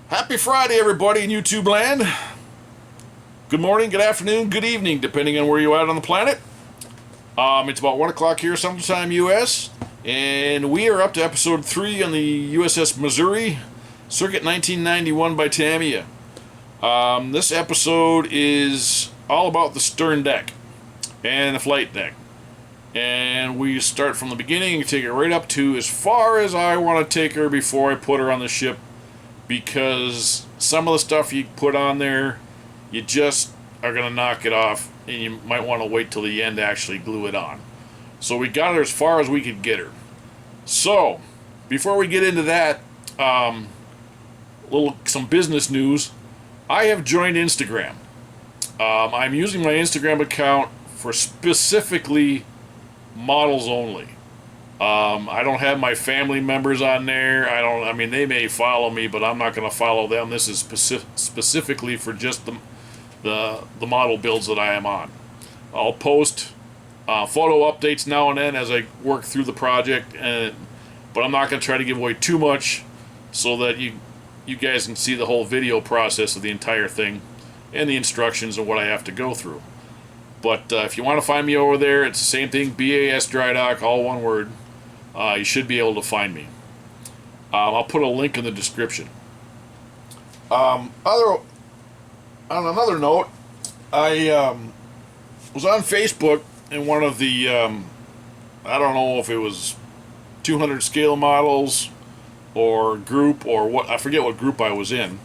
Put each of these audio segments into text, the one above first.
Happy Friday, everybody in YouTube land. Good morning, good afternoon, good evening, depending on where you're at on the planet. It's about 1 o'clock here, sometime U.S., and we are up to episode 3 on the USS Missouri, Circa 1991 by Tamiya. This episode is all about the stern deck and the flight deck. And we start from the beginning and take it right up to as far as I want to take her before I put her on the ship, because some of the stuff you put on there, you just are going to knock it off, and you might want to wait till the end to actually glue it on. So we got her as far as we could get her. So, before we get into that, some business news. I have joined Instagram. I'm using my Instagram account for specifically models only. I don't have my family members on there. I mean, they may follow me, but I'm not going to follow them. This is specifically for just the model builds that I am on. I'll post photo updates now and then as I work through the project, but I'm not going to try to give away too much so that you guys can see the whole video process of the entire thing and the instructions of what I have to go through. But if you want to find me over there, it's the same thing, B.A.S. Dry Dock, all one word. You should be able to find me. I'll put a link in the description. On another note, I was on Facebook, and one of the, I don't know if it was 200 scale models or group or what, I forget what group I was in.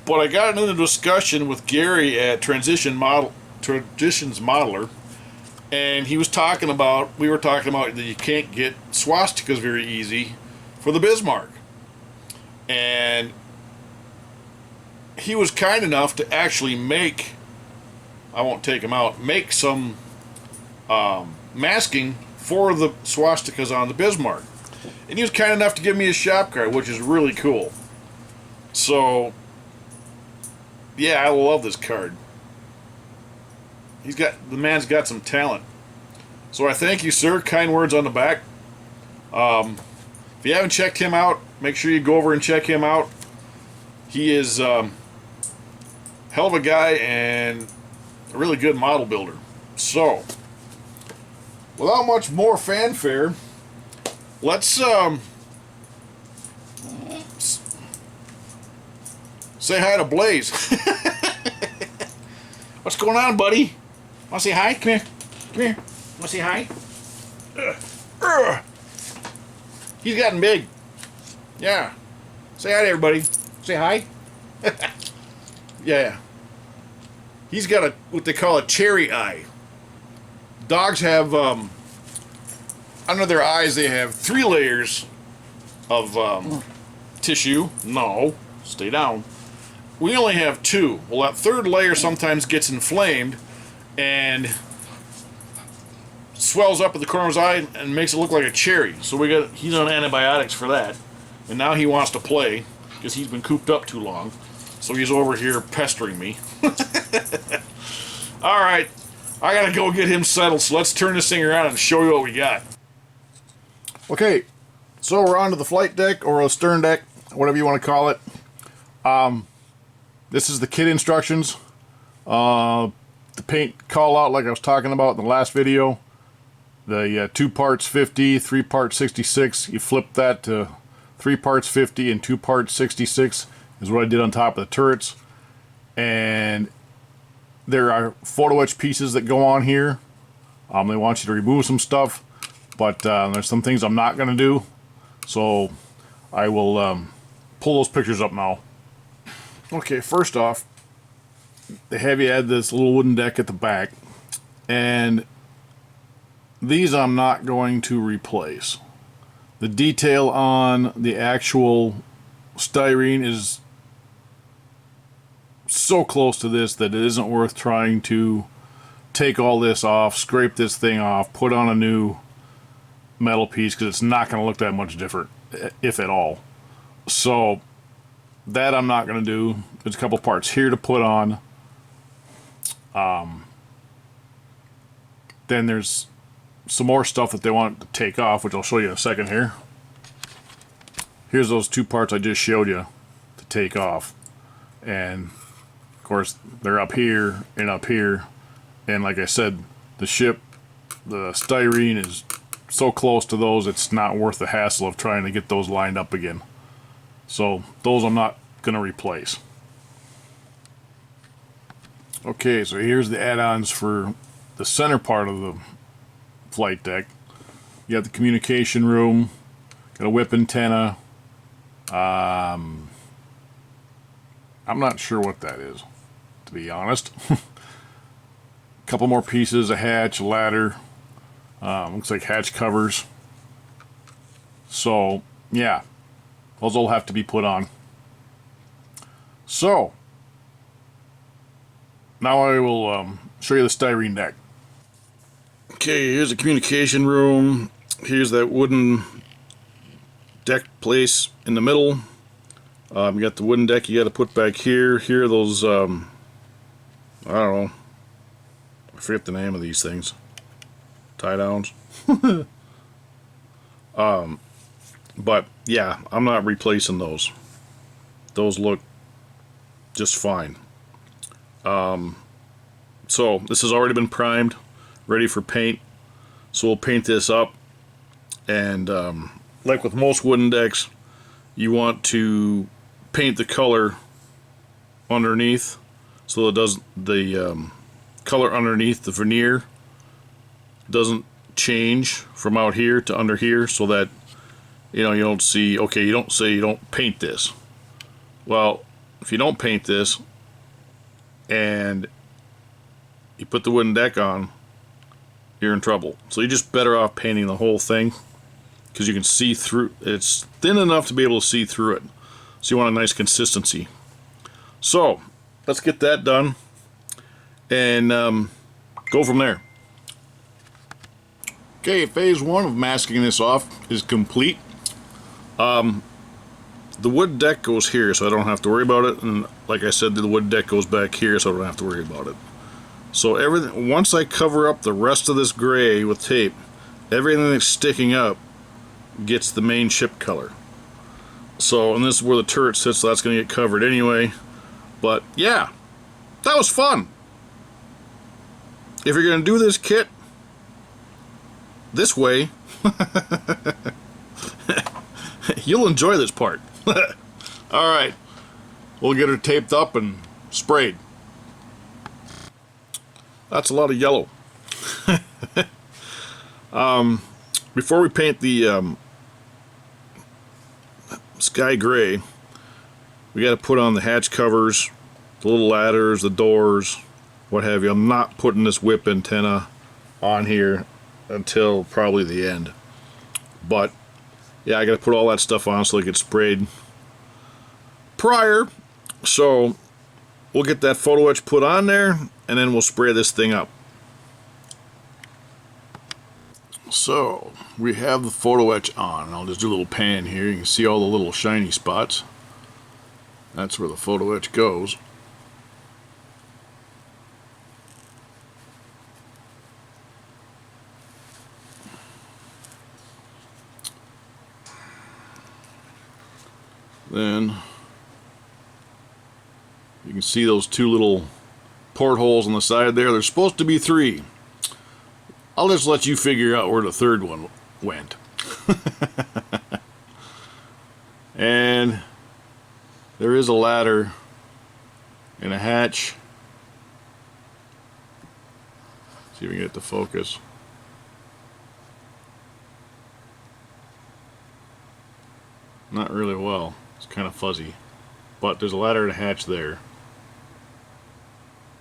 But I got into a discussion with Gary at Traditions Modeler, and we were talking about that you can't get swastikas very easy for the Bismarck. And he was kind enough to actually make, I won't take him out, make some masking for the swastikas on the Bismarck. And he was kind enough to give me a shop card, which is really cool. So, yeah, I love this card. The man's got some talent. So I thank you, sir. Kind words on the back. If you haven't checked him out, make sure you go over and check him out. He is hell of a guy and a really good model builder. So, without much more fanfare, let's say hi to Blaze. What's going on, buddy? Want to say hi? Come here. Come here. Want to say hi? He's gotten big. Yeah. Say hi to everybody. Say hi. Yeah. He's got what they call a cherry eye. Dogs have, under their eyes, they have 3 layers of tissue. No. Stay down. We only have 2. Well, that 3rd layer sometimes gets inflamed and swells up at the corner of his eye and makes it look like a cherry. So he's on antibiotics for that. And now he wants to play because he's been cooped up too long. So he's over here pestering me. Alright, I gotta go get him settled. So let's turn this thing around and show you what we got. Okay, so we're on to the flight deck or a stern deck, whatever you want to call it. This is the kit instructions. The paint call out, like I was talking about in the last video. The 2 parts 50, 3 parts 66. You flip that to 3 parts 50 and 2 parts 66 is what I did on top of the turrets. And there are photo etch pieces that go on here. They want you to remove some stuff, but there's some things I'm not going to do. So I will pull those pictures up now. Okay, first off, they have you add this little wooden deck at the back, and these I'm not going to replace. The detail on the actual styrene is so close to this that it isn't worth trying to take all this off, scrape this thing off, put on a new metal piece, because it's not going to look that much different, if at all. So that I'm not going to do. There's a couple parts here to put on. Then there's some more stuff that they want to take off, which I'll show you in a second here. Here's those 2 parts I just showed you to take off. And of course they're up here and up here, and like I said, the styrene is so close to those, it's not worth the hassle of trying to get those lined up again. So those I'm not going to replace. Okay, so here's the add-ons for the center part of the flight deck. You have the communication room, got a whip antenna. I'm not sure what that is, to be honest. A couple more pieces, a hatch, a ladder. Looks like hatch covers. So, yeah, those will have to be put on. So, now I will show you the styrene deck. Okay, here's the communication room. Here's that wooden deck place in the middle. You got the wooden deck you got to put back here. Here are those, I don't know, I forget the name of these things. Tie-downs. But yeah, I'm not replacing those. Those look just fine. So this has already been primed, ready for paint. So we'll paint this up, and like with most wooden decks, you want to paint the color underneath, so it does the color underneath the veneer doesn't change from out here to under here, so that you don't see, okay, you don't say you don't paint this. Well, if you don't paint this and you put the wooden deck on, you're in trouble. So you're just better off painting the whole thing, because you can see through. It's thin enough to be able to see through it. So you want a nice consistency. So let's get that done and go from there. Okay, phase one of masking this off is complete. The wood deck goes here, so I don't have to worry about it, and like I said, the wood deck goes back here, so I don't have to worry about it. So everything, once I cover up the rest of this gray with tape, everything that's sticking up gets the main ship color. So, and this is where the turret sits, so that's going to get covered anyway. But yeah, that was fun. If you're going to do this kit this way, you'll enjoy this part. Alright, we'll get her taped up and sprayed. That's a lot of yellow. Before we paint the sky gray, we got to put on the hatch covers, the little ladders, the doors, what have you. I'm not putting this whip antenna on here until probably the end. But yeah, I got to put all that stuff on so it gets sprayed prior. So we'll get that photo etch put on there, and then we'll spray this thing up. So we have the photo etch on. I'll just do a little pan here. You can see all the little shiny spots. That's where the photo etch goes. Then you can see those two little portholes on the side there. There's supposed to be 3. I'll just let you figure out where the third one went. And there is a ladder and a hatch. See if we can get the focus. Not really well. It's kind of fuzzy. But there's a ladder and a hatch there.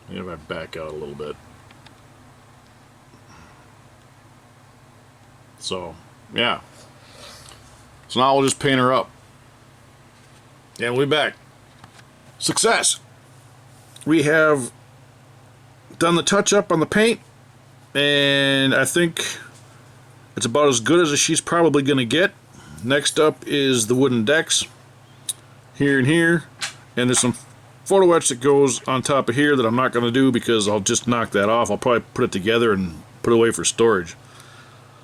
Maybe if I back out a little bit. So, yeah. So now we'll just paint her up. And we'll be back. Success! We have done the touch-up on the paint, and I think it's about as good as she's probably going to get. Next up is the wooden decks. Here and here. And there's some photo etch that goes on top of here that I'm not going to do because I'll just knock that off. I'll probably put it together and put it away for storage.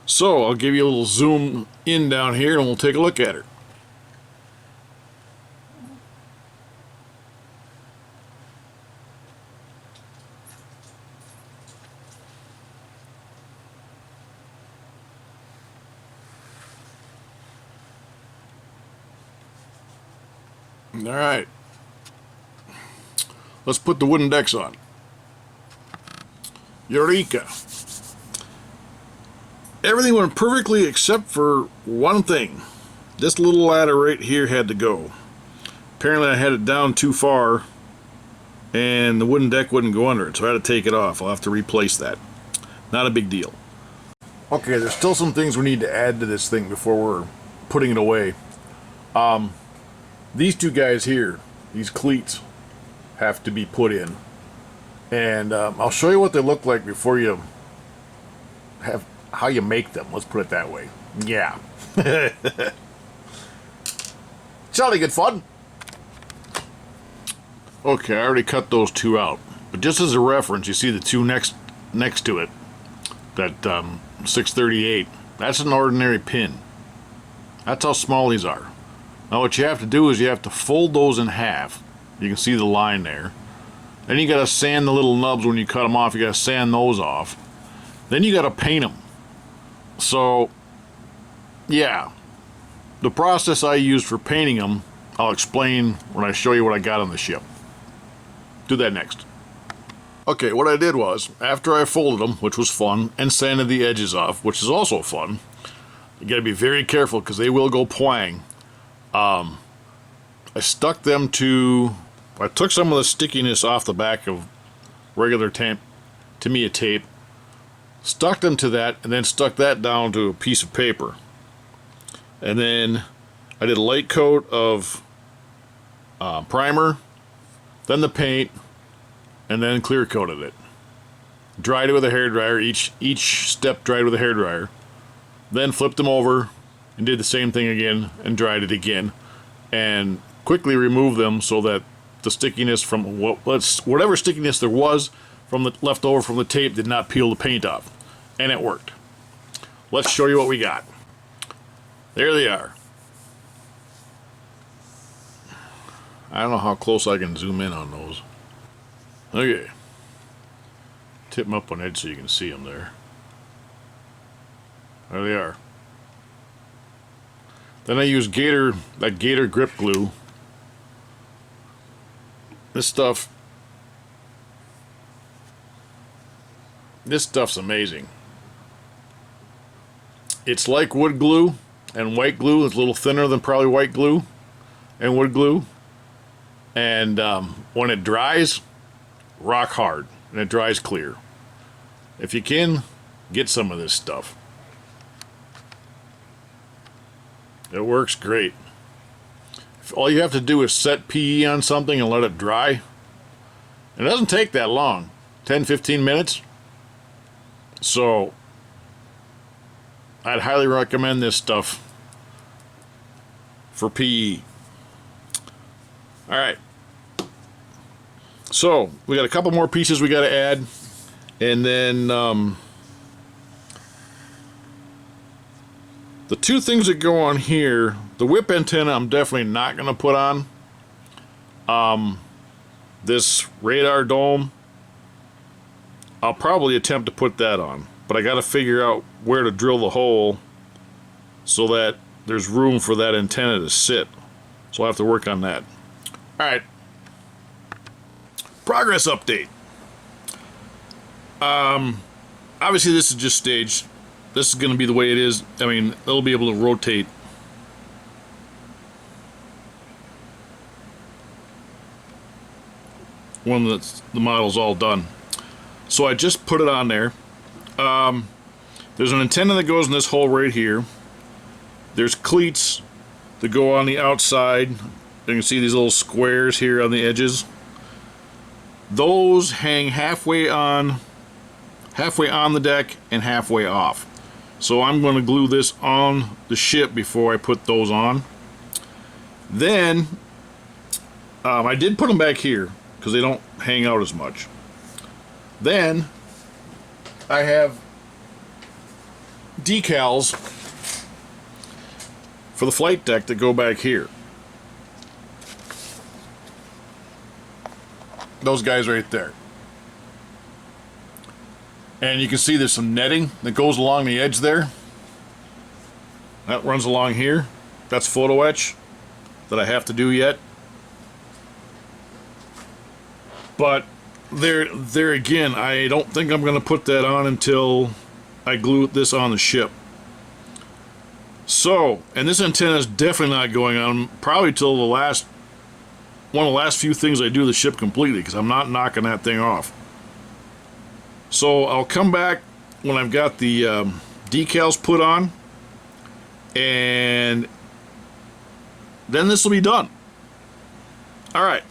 So I'll give you a little zoom in down here and we'll take a look at her. All right. Let's put the wooden decks on. Eureka. Everything went perfectly except for one thing. This little ladder right here had to go. Apparently I had it down too far and the wooden deck wouldn't go under it, so I had to take it off. I'll have to replace that. Not a big deal. Okay, there's still some things we need to add to this thing before we're putting it away. These two guys here, these cleats, have to be put in. And I'll show you what they look like before you have how you make them. Let's put it that way. Yeah. Jolly good fun. Okay, I already cut those two out. But just as a reference, you see the two next to it. That 638. That's an ordinary pin. That's how small these are. Now what you have to do is you have to fold those in half. You can see the line there. Then you got to sand the little nubs when you cut them off. You got to sand those off. Then you got to paint them. So, yeah. The process I used for painting them, I'll explain when I show you what I got on the ship. Do that next. Okay, what I did was, after I folded them, which was fun, and sanded the edges off, which is also fun, you gotta be very careful because they will go pwang. I stuck them to... I took some of the stickiness off the back of regular Tamiya tape, stuck them to that, and then stuck that down to a piece of paper. And then I did a light coat of primer, then the paint, and then clear coated it. Dried it with a hairdryer, each step dried with a hairdryer. Then flipped them over and did the same thing again and dried it again. And quickly removed them so that the stickiness from whatever stickiness there was from the left over from the tape did not peel the paint off. And it worked. Let's show you what we got. There they are. I don't know how close I can zoom in on those. Okay. Tip them up on edge so you can see them there. There they are. Then I use Gator grip glue. This stuff's amazing. It's like wood glue and white glue. It's a little thinner than probably white glue and wood glue. And when it dries, rock hard, and it dries clear. If you can, get some of this stuff. It works great. All you have to do is set PE on something and let it dry. It doesn't take that long, 10-15 minutes. So I'd highly recommend this stuff for PE. Alright. So, we got a couple more pieces we got to add. And then the two things that go on here, the whip antenna I'm definitely not going to put on. This radar dome, I'll probably attempt to put that on. But I got to figure out where to drill the hole so that there's room for that antenna to sit. So I'll have to work on that. Alright. Progress update. Obviously this is just staged. This is going to be the way it is. I mean, it'll be able to rotate. When the model's all done. So I just put it on there. There's an antenna that goes in this hole right here. There's cleats that go on the outside. You can see these little squares here on the edges. Those hang halfway on the deck and halfway off. So I'm going to glue this on the ship before I put those on. Then I did put them back here because they don't hang out as much. Then I have decals for the flight deck that go back here. Those guys right there. And you can see there's some netting that goes along the edge there. That runs along here. That's photo etch that I have to do yet. But there again, I don't think I'm going to put that on until I glue this on the ship. So, and this antenna is definitely not going on probably till the last, one of the last few things I do to the ship completely, because I'm not knocking that thing off. So I'll come back when I've got the decals put on, and then this will be done. Alright,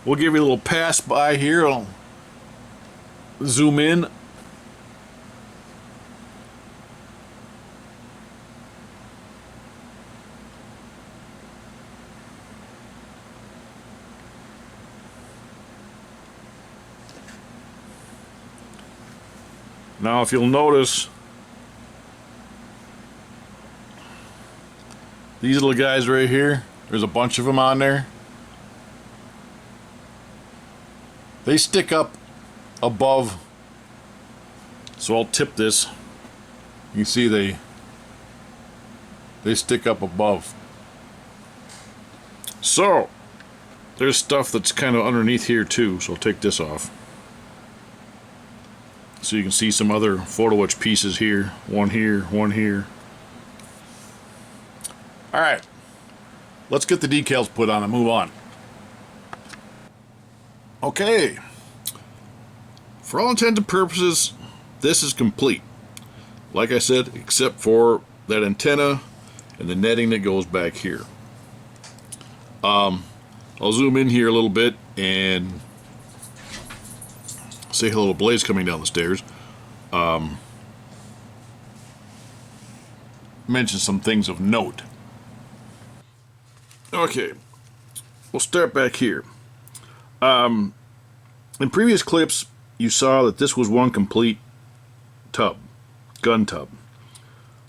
we'll give you a little pass by here. I'll zoom in. Now, if you'll notice, these little guys right here, there's a bunch of them on there. They stick up above, so I'll tip this. You can see they stick up above. So, there's stuff that's kind of underneath here too, so I'll take this off. So you can see some other photo etch pieces here. One here, one here. Alright, let's get the decals put on and move on. Okay, for all intents and purposes, this is complete. Like I said, except for that antenna and the netting that goes back here. I'll zoom in here a little bit and say hello to Blaze coming down the stairs. Mention some things of note. Okay, we'll start back here. In previous clips, you saw that this was one complete tub, gun tub.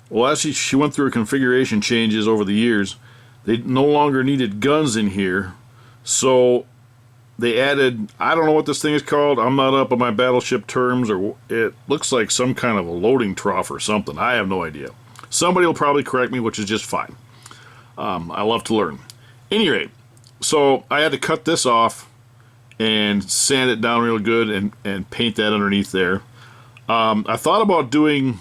Well, as she went through her configuration changes over the years, they no longer needed guns in here, so they added, I don't know what this thing is called, I'm not up on my battleship terms, or it looks like some kind of a loading trough or something, I have no idea. Somebody will probably correct me, which is just fine. I love to learn. Any rate, so I had to cut this off and sand it down real good and paint that underneath there. I thought about doing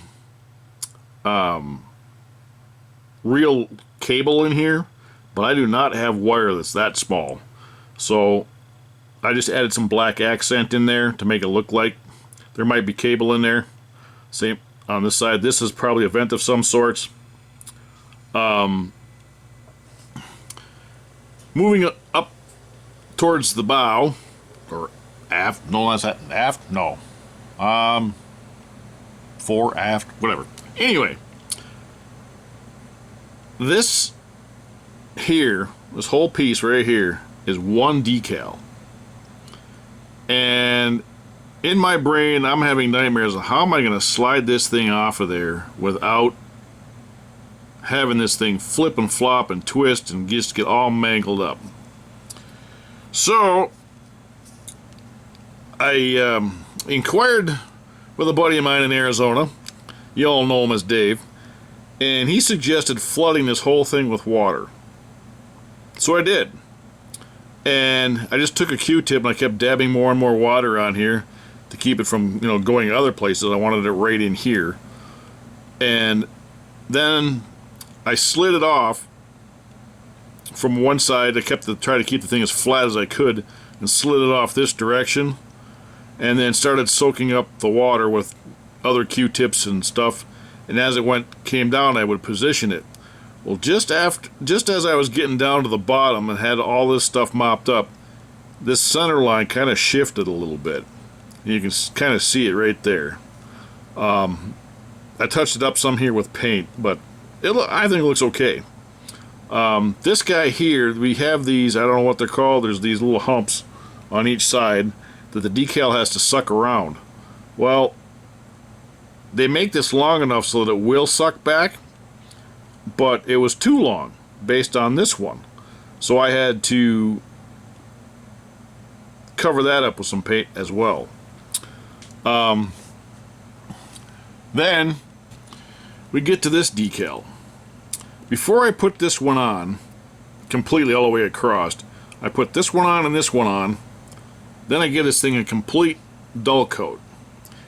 real cable in here, but I do not have wire that's that small. So I just added some black accent in there to make it look like there might be cable in there. Same on this side. This is probably a vent of some sorts. Moving up towards the bow, or aft. No, that's aft. No. Fore, aft, whatever. Anyway, this here, this whole piece right here, is one decal. And in my brain, I'm having nightmares of how am I going to slide this thing off of there without having this thing flip and flop and twist and just get all mangled up. So I inquired with a buddy of mine in Arizona. You all know him as Dave. And he suggested flooding this whole thing with water. So I did. And I just took a Q-tip and I kept dabbing more and more water on here to keep it from, going other places. I wanted it right in here. And then I slid it off from one side. I tried to keep the thing as flat as I could and slid it off this direction. And then started soaking up the water with other Q-tips and stuff. And as it came down, I would position it. Well, just as I was getting down to the bottom and had all this stuff mopped up, this center line kind of shifted a little bit. You can kind of see it right there. I touched it up some here with paint, but I think it looks okay. This guy here, we have these, I don't know what they're called, there's these little humps on each side that the decal has to suck around. Well, they make this long enough so that it will suck back, but it was too long based on this one. So I had to cover that up with some paint as well. Then we get to this decal. Before I put this one on completely all the way across, I put this one on and this one on, Then I give this thing a complete dull coat.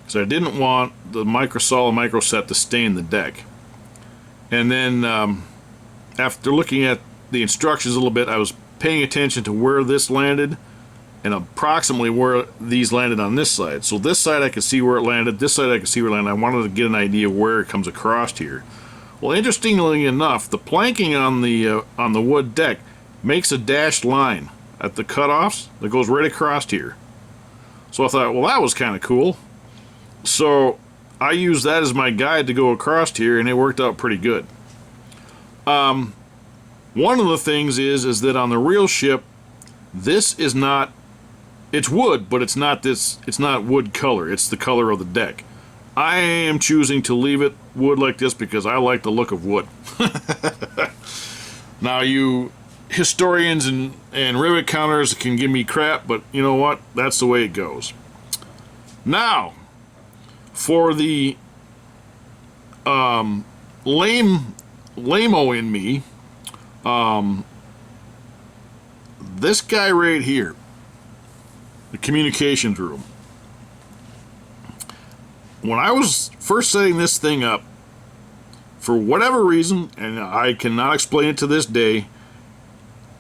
So I didn't want the solid micro set to stain the deck. And then after looking at the instructions a little bit, I was paying attention to where this landed and approximately where these landed on this side. So this side I could see where it landed, this side I could see where it landed. I wanted to get an idea where it comes across here. Well, interestingly enough, the planking on the wood deck makes a dashed line at the cutoffs that goes right across here. So I thought, well, that was kind of cool. So I used that as my guide to go across here, and it worked out pretty good. One of the things is that on the real ship, this is not, it's wood, but it's not wood color. It's the color of the deck. I am choosing to leave it wood like this because I like the look of wood. Now, you historians and rivet counters can give me crap, but you know what? That's the way it goes. Now, for the lame-o in me, this guy right here, the communications room. When I was first setting this thing up, for whatever reason, and I cannot explain it to this day,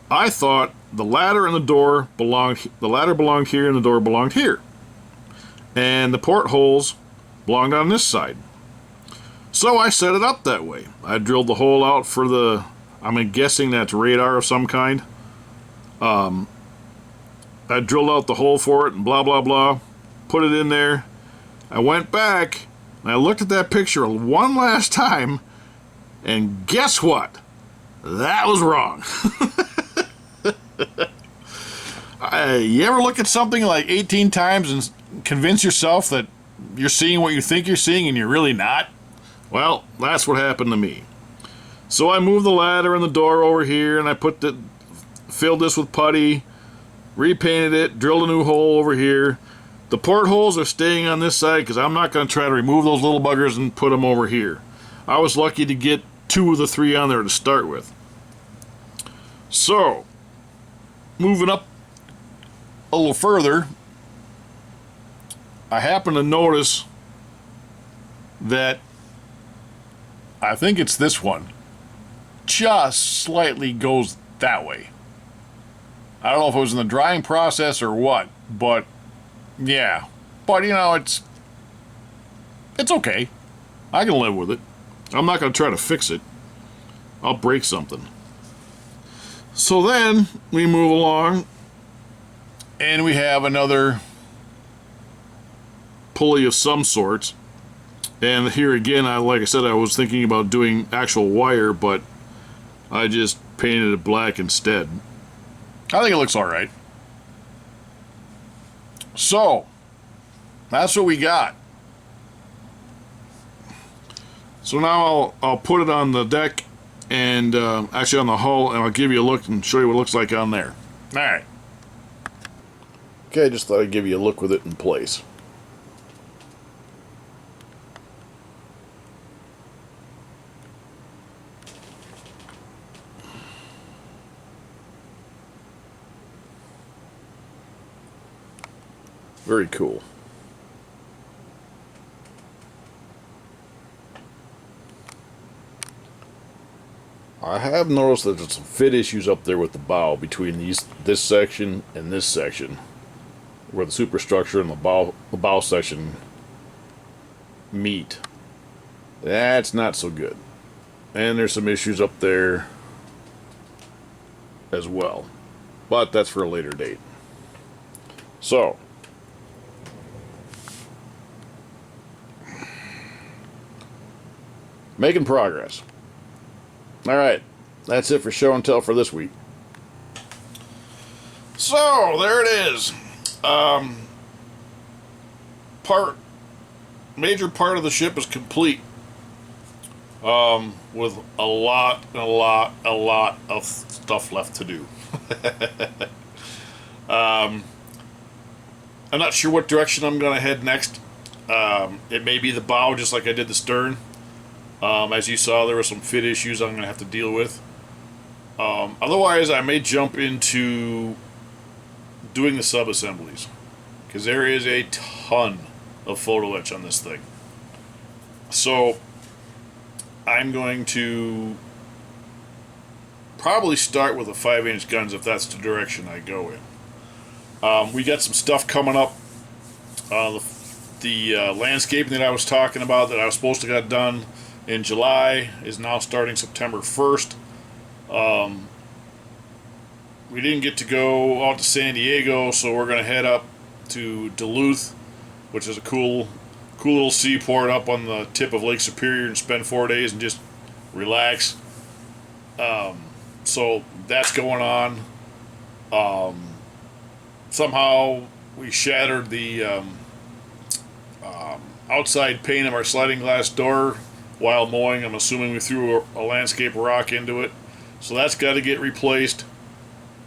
I thought the ladder and the door belonged here and the door belonged here. And the portholes belonged on this side. So I set it up that way. I drilled the hole out for the, I'm guessing that's radar of some kind. I drilled out the hole for it and blah, blah, blah. Put it in there. I went back and I looked at that picture one last time, and guess what? That was wrong. You ever look at something like 18 times and convince yourself that you're seeing what you think you're seeing and you're really not? Well, that's what happened to me. So I moved the ladder and the door over here, and I filled this with putty, repainted it, drilled a new hole over here. The portholes are staying on this side because I'm not going to try to remove those little buggers and put them over here. I was lucky to get 2 of the 3 on there to start with. So, moving up a little further, I happen to notice that I think it's this one just slightly goes that way. I don't know if it was in the drying process or what, but yeah. But you know, it's okay. I can live with it. I'm not going to try to fix it. I'll break something. So then we move along and we have another pulley of some sorts. And here again, like I said, I was thinking about doing actual wire, but I just painted it black instead. I think it looks all right. So, that's what we got. So now I'll put it on the deck and actually on the hull, and I'll give you a look and show you what it looks like on there. All right. Okay, I just thought I'd give you a look with it in place. Very cool. I have noticed that there's some fit issues up there with the bow between this section and this section, where the superstructure and the bow section meet. That's not so good. And there's some issues up there as well. But that's for a later date. So, making progress. Alright, that's it for show and tell for this week. So, there it is. Major part of the ship is complete. With a lot of stuff left to do. I'm not sure what direction I'm going to head next. It may be the bow, just like I did the stern. As you saw, there were some fit issues I'm going to have to deal with. Otherwise, I may jump into doing the sub-assemblies. because there is a ton of photo etch on this thing. So I'm going to probably start with the 5-inch guns if that's the direction I go in. We got some stuff coming up. The landscaping that I was talking about that I was supposed to get done in July is now starting September 1st. We didn't get to go out to San Diego, so we're going to head up to Duluth, which is a cool little seaport up on the tip of Lake Superior, and spend 4 days and just relax. So that's going on. Somehow we shattered the outside pane of our sliding glass door while mowing. I'm assuming we threw a landscape rock into it. So that's got to get replaced.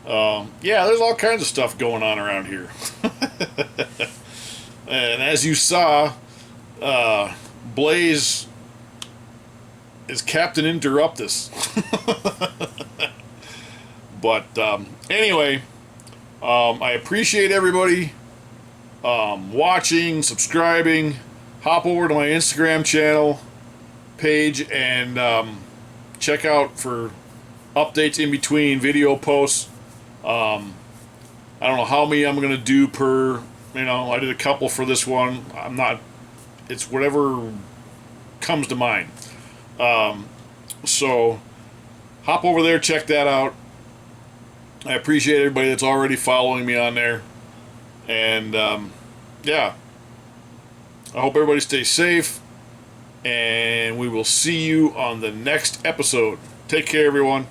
Yeah, there's all kinds of stuff going on around here. And as you saw, Blaze is Captain Interruptus. But anyway, I appreciate everybody watching, subscribing. Hop over to my Instagram channel page and check out for updates in between video posts. I don't know how many I'm going to do per, I did a couple for this one. It's whatever comes to mind. So hop over there, check that out. I appreciate everybody that's already following me on there. And yeah, I hope everybody stays safe, and we will see you on the next episode. Take care, everyone.